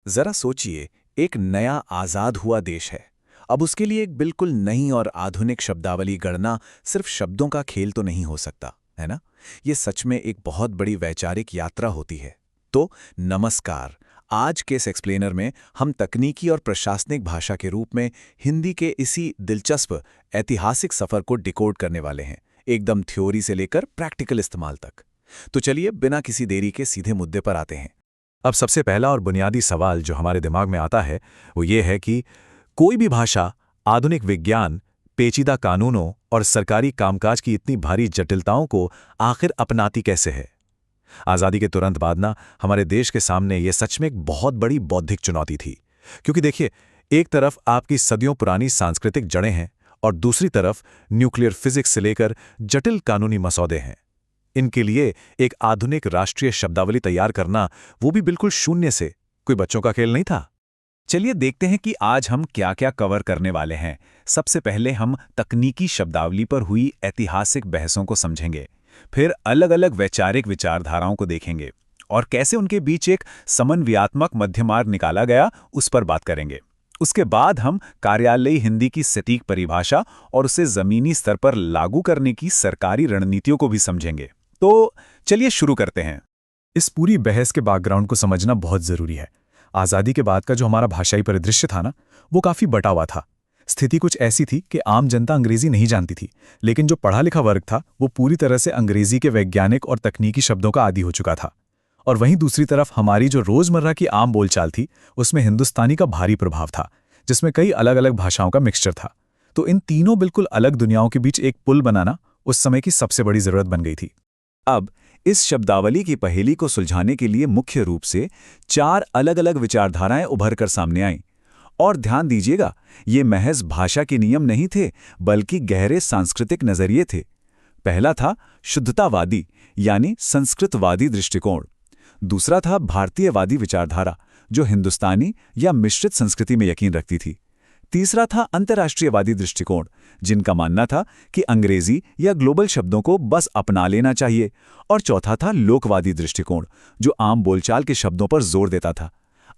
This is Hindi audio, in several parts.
जरा सोचिए, एक नया आजाद हुआ देश है। अब उसके लिए एक बिल्कुल नई और आधुनिक शब्दावली गढ़ना सिर्फ शब्दों का खेल तो नहीं हो सकता, है ना? ये सच में एक बहुत बड़ी वैचारिक यात्रा होती है। तो नमस्कार। आज के इस एक्सप्लेनर में हम तकनीकी और प्रशासनिक भाषा के रूप में हिंदी के इसी दिलचस्प ऐतिहासिक सफर को डिकोड करने वाले हैं, एकदम थ्योरी से लेकर प्रैक्टिकल इस्तेमाल तक। तो चलिए बिना किसी देरी के सीधे मुद्दे पर आते हैं। अब सबसे पहला और बुनियादी सवाल जो हमारे दिमाग में आता है वो ये है कि कोई भी भाषा आधुनिक विज्ञान, पेचीदा कानूनों और सरकारी कामकाज की इतनी भारी जटिलताओं को आखिर अपनाती कैसे है। आज़ादी के तुरंत बाद ना हमारे देश के सामने ये सच में एक बहुत बड़ी बौद्धिक चुनौती थी। क्योंकि देखिए, एक तरफ आपकी सदियों पुरानी सांस्कृतिक जड़ें हैं और दूसरी तरफ न्यूक्लियर फिजिक्स से लेकर जटिल कानूनी मसौदे हैं। इनके लिए एक आधुनिक राष्ट्रीय शब्दावली तैयार करना, वो भी बिल्कुल शून्य से, कोई बच्चों का खेल नहीं था। चलिए देखते हैं कि आज हम क्या क्या कवर करने वाले हैं। सबसे पहले हम तकनीकी शब्दावली पर हुई ऐतिहासिक बहसों को समझेंगे। फिर अलग-अलग वैचारिक विचारधाराओं को देखेंगे और कैसे उनके बीच एक समन्वयात्मक मध्य मार्ग निकाला गया, उस पर बात करेंगे। उसके बाद हम कार्यालयी हिंदी की सटीक परिभाषा और उसे जमीनी स्तर पर लागू करने की सरकारी रणनीतियों को भी समझेंगे। तो चलिए शुरू करते हैं। इस पूरी बहस के बैकग्राउंड को समझना बहुत जरूरी है। आज़ादी के बाद का जो हमारा भाषाई परिदृश्य था ना, वो काफ़ी बटा हुआ था। स्थिति कुछ ऐसी थी कि आम जनता अंग्रेजी नहीं जानती थी, लेकिन जो पढ़ा लिखा वर्ग था वो पूरी तरह से अंग्रेजी के वैज्ञानिक और तकनीकी शब्दों का आदी हो चुका था। और वहीं दूसरी तरफ हमारी जो रोज़मर्रा की आम बोलचाल थी, उसमें हिंदुस्तानी का भारी प्रभाव था, जिसमें कई अलग अलग भाषाओं का मिक्सचर था। तो इन तीनों बिल्कुल अलग दुनियाओं के बीच एक पुल बनाना उस समय की सबसे बड़ी ज़रूरत बन गई थी। अब इस शब्दावली की पहेली को सुलझाने के लिए मुख्य रूप से 4 अलग-अलग विचारधाराएं उभर कर सामने आईं। और ध्यान दीजिएगा, ये महज भाषा के नियम नहीं थे, बल्कि गहरे सांस्कृतिक नजरिए थे। पहला था शुद्धतावादी, यानी संस्कृतवादी दृष्टिकोण। दूसरा था भारतीयवादी विचारधारा, जो हिंदुस्तानी या मिश्रित संस्कृति में यकीन रखती थी। तीसरा था अंतर्राष्ट्रीयवादी दृष्टिकोण, जिनका मानना था कि अंग्रेजी या ग्लोबल शब्दों को बस अपना लेना चाहिए। और चौथा था लोकवादी दृष्टिकोण, जो आम बोलचाल के शब्दों पर जोर देता था।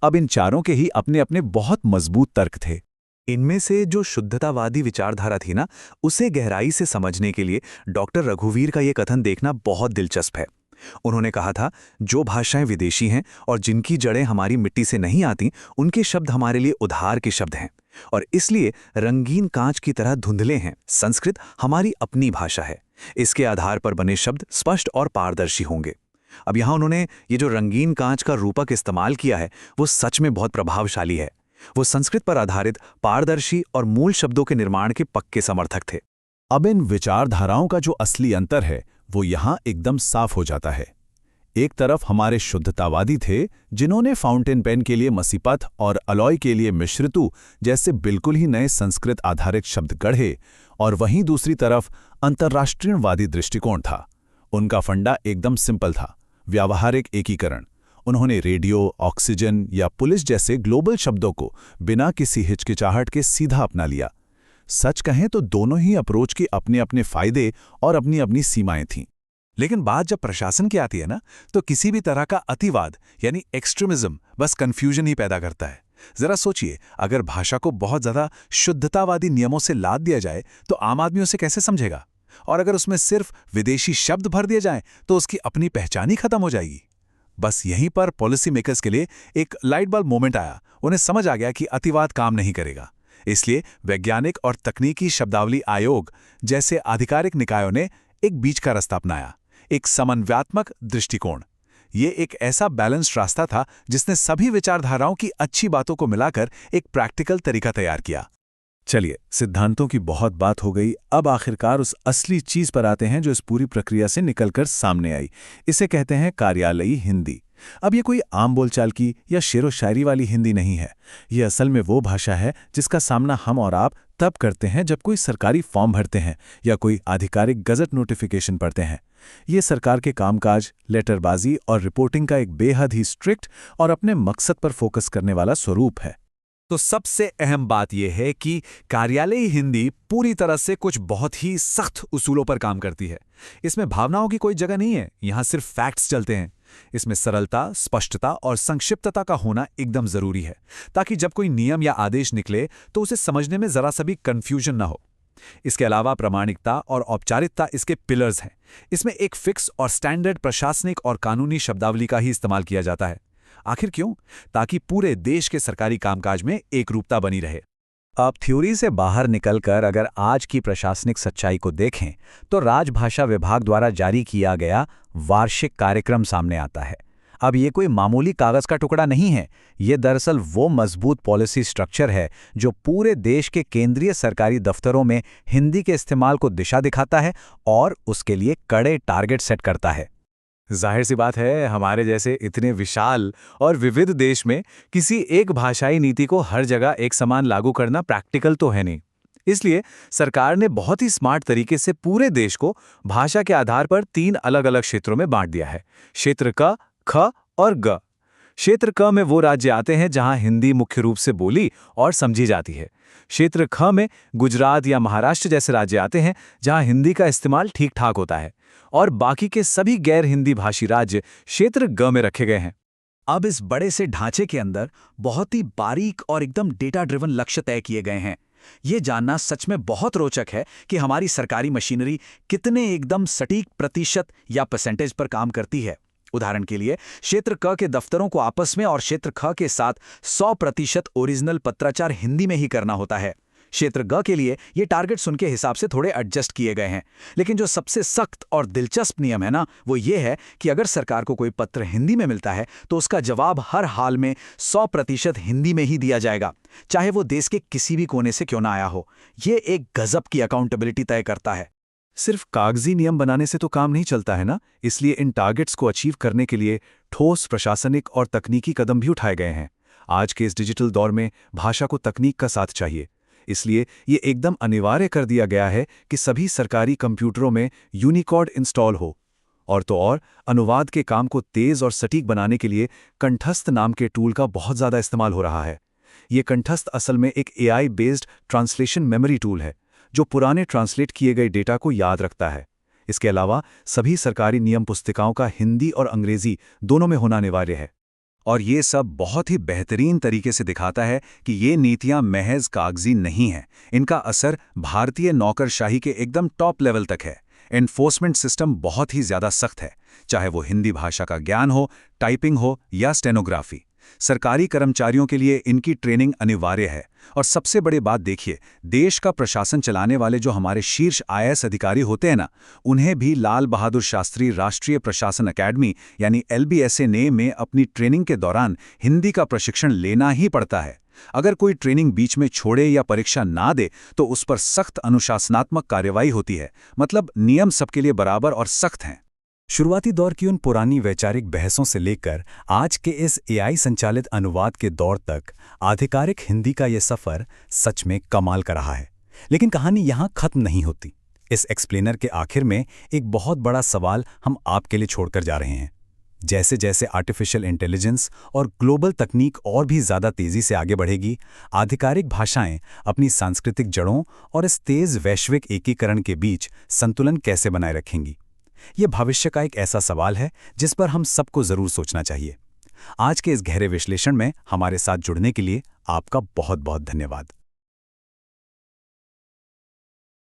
अब इन चारों के ही अपने अपने बहुत मजबूत तर्क थे। इनमें से जो शुद्धतावादी विचारधारा थी ना, उसे गहराई से समझने के लिए डॉक्टर रघुवीर का ये कथन देखना बहुत दिलचस्प है। उन्होंने कहा था, जो भाषाएं विदेशी हैं और जिनकी जड़ें हमारी मिट्टी से नहीं आती, उनके शब्द हमारे लिए उधार के शब्द हैं और इसलिए रंगीन कांच की तरह धुंधले हैं। संस्कृत हमारी अपनी भाषा है, इसके आधार पर बने शब्द स्पष्ट और पारदर्शी होंगे। अब यहाँ उन्होंने ये जो रंगीन कांच का रूपक इस्तेमाल किया है, वो सच में बहुत प्रभावशाली है। वो संस्कृत पर आधारित पारदर्शी और मूल शब्दों के निर्माण के पक्के समर्थक थे। अब इन विचारधाराओं का जो असली अंतर है वो यहाँ एकदम साफ हो जाता है। एक तरफ हमारे शुद्धतावादी थे, जिन्होंने फाउंटेन पेन के लिए मसीपथ और अलॉय के लिए मिश्रितु जैसे बिल्कुल ही नए संस्कृत आधारित शब्द गढ़े, और वहीं दूसरी तरफ अंतर्राष्ट्रीयवादी दृष्टिकोण था। उनका फंडा एकदम सिंपल था, व्यावहारिक एकीकरण। उन्होंने रेडियो, ऑक्सीजन या पुलिस जैसे ग्लोबल शब्दों को बिना किसी हिचकिचाहट के सीधा अपना लिया। सच कहें तो दोनों ही अप्रोच के अपने अपने फायदे और अपनी अपनी सीमाएं थीं। लेकिन बात जब प्रशासन की आती है ना, तो किसी भी तरह का अतिवाद यानी एक्सट्रीमिज्म बस कंफ्यूजन ही पैदा करता है। जरा सोचिए, अगर भाषा को बहुत ज्यादा शुद्धतावादी नियमों से लाद दिया जाए तो आम आदमी उसे कैसे समझेगा? और अगर उसमें सिर्फ विदेशी शब्द भर दिए जाएं तो उसकी अपनी पहचान ही खत्म हो जाएगी। बस यहीं पर पॉलिसी मेकर्स के लिए एक लाइट बल्ब मोमेंट आया। उन्हें समझ आ गया कि अतिवाद काम नहीं करेगा। इसलिए वैज्ञानिक और तकनीकी शब्दावली आयोग जैसे आधिकारिक निकायों ने एक बीच का रास्ता अपनाया, एक समन्वयात्मक दृष्टिकोण। ये एक ऐसा बैलेंस्ड रास्ता था जिसने सभी विचारधाराओं की अच्छी बातों को मिलाकर एक प्रैक्टिकल तरीका तैयार किया। चलिए, सिद्धांतों की बहुत बात हो गई। अब आखिरकार उस असली चीज पर आते हैं जो इस पूरी प्रक्रिया से निकलकर सामने आई। इसे कहते हैं कार्यालयी हिंदी। अब ये कोई आम बोलचाल की या शेरो शायरी वाली हिंदी नहीं है। ये असल में वो भाषा है जिसका सामना हम और आप तब करते हैं जब कोई सरकारी फॉर्म भरते हैं या कोई आधिकारिक गजट नोटिफिकेशन पढ़ते हैं। ये सरकार के कामकाज, लेटरबाजी और रिपोर्टिंग का एक बेहद ही स्ट्रिक्ट और अपने मकसद पर फोकस करने वाला स्वरूप है। तो सबसे अहम बात यह है कि कार्यालयी हिंदी पूरी तरह से कुछ बहुत ही सख्त उसूलों पर काम करती है। इसमें भावनाओं की कोई जगह नहीं है, यहाँ सिर्फ फैक्ट्स चलते हैं। इसमें सरलता, स्पष्टता और संक्षिप्तता का होना एकदम जरूरी है, ताकि जब कोई नियम या आदेश निकले तो उसे समझने में जरा सा भी कंफ्यूजन ना हो। इसके अलावा प्रामाणिकता और औपचारिकता इसके पिलर्स हैं। इसमें एक फिक्स और स्टैंडर्ड प्रशासनिक और कानूनी शब्दावली का ही इस्तेमाल किया जाता है। आखिर क्यों? ताकि पूरे देश के सरकारी कामकाज में एकरूपता बनी रहे। अब थ्योरी से बाहर निकलकर अगर आज की प्रशासनिक सच्चाई को देखें तो राजभाषा विभाग द्वारा जारी किया गया वार्षिक कार्यक्रम सामने आता है। अब ये कोई मामूली कागज का टुकड़ा नहीं है, ये दरअसल वो मजबूत पॉलिसी स्ट्रक्चर है जो पूरे देश के केंद्रीय सरकारी दफ्तरों में हिंदी के इस्तेमाल को दिशा दिखाता है और उसके लिए कड़े टारगेट सेट करता है। जाहिर सी बात है, हमारे जैसे इतने विशाल और विविध देश में किसी एक भाषाई नीति को हर जगह एक समान लागू करना प्रैक्टिकल तो है नहीं। इसलिए सरकार ने बहुत ही स्मार्ट तरीके से पूरे देश को भाषा के आधार पर 3 अलग-अलग क्षेत्रों में बांट दिया है। क्षेत्र क, ख और ग। क्षेत्र क में वो राज्य आते हैं जहां हिंदी मुख्य रूप से बोली और समझी जाती है। क्षेत्र ख में गुजरात या महाराष्ट्र जैसे राज्य आते हैं जहां हिंदी का इस्तेमाल ठीक ठाक होता है, और बाकी के सभी गैर हिंदी भाषी राज्य क्षेत्र ग में रखे गए हैं। अब इस बड़े से ढांचे के अंदर बहुत ही बारीक और एकदम डेटा ड्रिवन लक्ष्य तय किए गए हैं। ये जानना सच में बहुत रोचक है कि हमारी सरकारी मशीनरी कितने एकदम सटीक प्रतिशत या परसेंटेज पर काम करती है। उदाहरण के लिए, क्षेत्र क के दफ्तरों को आपस में और क्षेत्र ख के साथ 100% ओरिजिनल पत्राचार हिंदी में ही करना होता है। क्षेत्र ग के लिए ये टारगेट्स उनके हिसाब से थोड़े एडजस्ट किए गए हैं, लेकिन जो सबसे सख्त और दिलचस्प नियम है ना, वो ये है कि अगर सरकार को कोई पत्र हिंदी में मिलता है तो उसका जवाब हर हाल में 100% हिंदी में ही दिया जाएगा, चाहे वो देश के किसी भी कोने से क्यों ना आया हो। ये एक गजब की अकाउंटेबिलिटी तय करता है। सिर्फ कागजी नियम बनाने से तो काम नहीं चलता है ना, इसलिए इन टारगेट्स को अचीव करने के लिए ठोस प्रशासनिक और तकनीकी कदम भी उठाए गए हैं। आज के इस डिजिटल दौर में भाषा को तकनीक का साथ चाहिए, इसलिए ये एकदम अनिवार्य कर दिया गया है कि सभी सरकारी कंप्यूटरों में यूनिकोड इंस्टॉल हो। और तो और अनुवाद के काम को तेज और सटीक बनाने के लिए कंठस्थ नाम के टूल का बहुत ज़्यादा इस्तेमाल हो रहा है। ये कंठस्थ असल में एक AI based translation memory tool है जो पुराने ट्रांसलेट किए गए डेटा को याद रखता है। इसके अलावा सभी सरकारी नियम पुस्तिकाओं का हिंदी और अंग्रेजी दोनों में होना अनिवार्य है। और ये सब बहुत ही बेहतरीन तरीके से दिखाता है कि ये नीतियां महज कागजी नहीं हैं, इनका असर भारतीय नौकरशाही के एकदम टॉप लेवल तक है। एनफोर्समेंट सिस्टम बहुत ही ज़्यादा सख्त है, चाहे वो हिंदी भाषा का ज्ञान हो, टाइपिंग हो या स्टेनोग्राफी। सरकारी कर्मचारियों के लिए इनकी ट्रेनिंग अनिवार्य है। और सबसे बड़ी बात देखिए, देश का प्रशासन चलाने वाले जो हमारे शीर्ष IAS अधिकारी होते हैं ना, उन्हें भी लाल बहादुर शास्त्री राष्ट्रीय प्रशासन अकेडमी यानी LBSA में अपनी ट्रेनिंग के दौरान हिंदी का प्रशिक्षण लेना ही पड़ता है। अगर कोई ट्रेनिंग बीच में छोड़े या परीक्षा ना दे तो उस पर सख्त अनुशासनात्मक कार्रवाई होती है। मतलब नियम सबके लिए बराबर और सख्त हैं। शुरुआती दौर की उन पुरानी वैचारिक बहसों से लेकर आज के इस AI संचालित अनुवाद के दौर तक आधिकारिक हिंदी का ये सफ़र सच में कमाल का रहा है। लेकिन कहानी यहाँ खत्म नहीं होती। इस एक्सप्लेनर के आखिर में एक बहुत बड़ा सवाल हम आपके लिए छोड़कर जा रहे हैं। जैसे जैसे आर्टिफिशियल इंटेलिजेंस और ग्लोबल तकनीक और भी ज़्यादा तेज़ी से आगे बढ़ेगी, आधिकारिक भाषाएं अपनी सांस्कृतिक जड़ों और इस तेज़ वैश्विक एकीकरण के बीच संतुलन कैसे बनाए रखेंगी? ये भविष्य का एक ऐसा सवाल है जिस पर हम सबको ज़रूर सोचना चाहिए। आज के इस गहरे विश्लेषण में हमारे साथ जुड़ने के लिए आपका बहुत बहुत धन्यवाद।